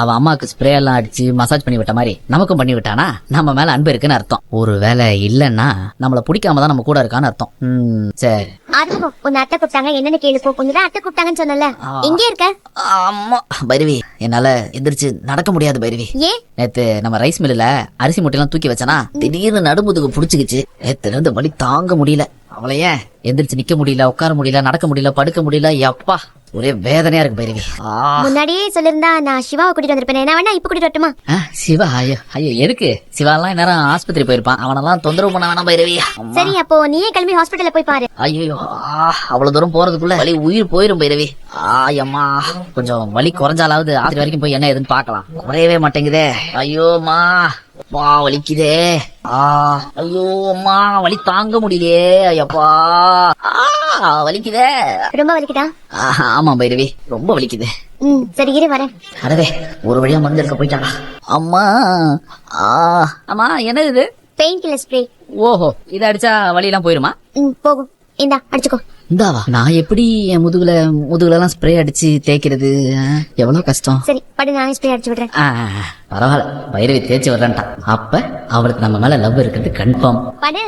அவ அம்மாக்கு ஸ்ப்ரே எல்லாம் அடிச்சு மசாஜ் பண்ணி விட்ட மாதிரி நமக்கும் பண்ணி விட்டானா நம்ம மேல அன்பு இருக்குன்னு அர்த்தம். ஒரு வேலை இல்லன்னா நம்மள பிடிக்காம தான் நம்ம கூட இருக்கான்னு அர்த்தம். சரி ஆறுமுகம், உன்னை அத்தை கூப்பிட்டாங்க, என்னன்னு கேளு போ. கொஞ்சம் அத்தை கூப்பிட்டாங்கன்னு சொன்னல, எங்கே இருக்க? அம்மா பைரவி, என்னால எந்திரிச்சு நடக்க முடியாது பைரவி. ஏன்? நேத்து நம்ம ரைஸ் மில்லுல அரிசி மூட்டையெல்லாம் தூக்கி வச்சனா திடீர்னு நடுமுதுகு புடிச்சுக்கிச்சு. நேத்துல இருந்து வலி தாங்க முடியல. அவளையே எந்திரிச்சு நிக்க முடியல, உட்கார முடியல, நடக்க முடியல, படுக்க முடியல. அப்பா ஒரே வேதனையா இருக்கு பைரவி. முன்னாடியே சொல்லிருந்தா நான் சிவாவை கூட்டிட்டு வந்திருப்பேன். என்ன வேணா இப்ப கூட்டிட்டு வரட்டுமா? சிவா? ஐயோ ஐயோ, எதுக்கு? சிவா எல்லாம் நேரம் ஆஸ்பத்திரி போயிருப்பான். அவனெல்லாம் தொந்தரவு பண்ண வேணாம் பைரவி. சரி, அப்போ நீயே கிளம்பி ஹாஸ்பிட்டல்ல போய் பாரு. ஐயோ, அவ்வளவு தூரம் போறதுக்குள்ள வலி உயிர் போயிரும் பைரவி. அம்மா, கொஞ்சம் வலி குறைஞ்சாலாவது ஆஸ்பத்திரி வரைக்கும் போய் என்ன ஏதுன்னு பாக்கலாம். குறையவே மாட்டேங்குதே. ஐயோமா, அப்பா வலிக்குதே. ஐயோ அம்மா, வலி தாங்க முடியலையே. ஐயப்பா வலிக்குதே. ரொம்ப வலிக்குதா? ஆமா பைரவி, ரொம்ப வலிக்குது. சரி இரு வரேன். அடவே, ஒரு வழியா மருந்து எடுக்க போயிட்டாடா. அம்மா அம்மா, என்ன இது? Pain killer spray. ஓஹோ, இத அடிச்சா வலி எல்லாம் போயிருமா? போகும், இந்தா அடிச்சுக்கோ. இந்தாவா? நான் எப்படி என் முதுகுல எல்லாம் ஸ்ப்ரே அடிச்சு தேய்க்கிறது? எவ்வளவு கஷ்டம். சரி படு, நானே ஸ்ப்ரே அடிச்சு விடுறேன். பரவாயில்ல, பைரவி தேய்ச்சி வர்றேன்ட்டான். அப்ப அவளுக்கு நம்ம மேல லவ் இருக்கிறது கன்ஃபார்ம். படு.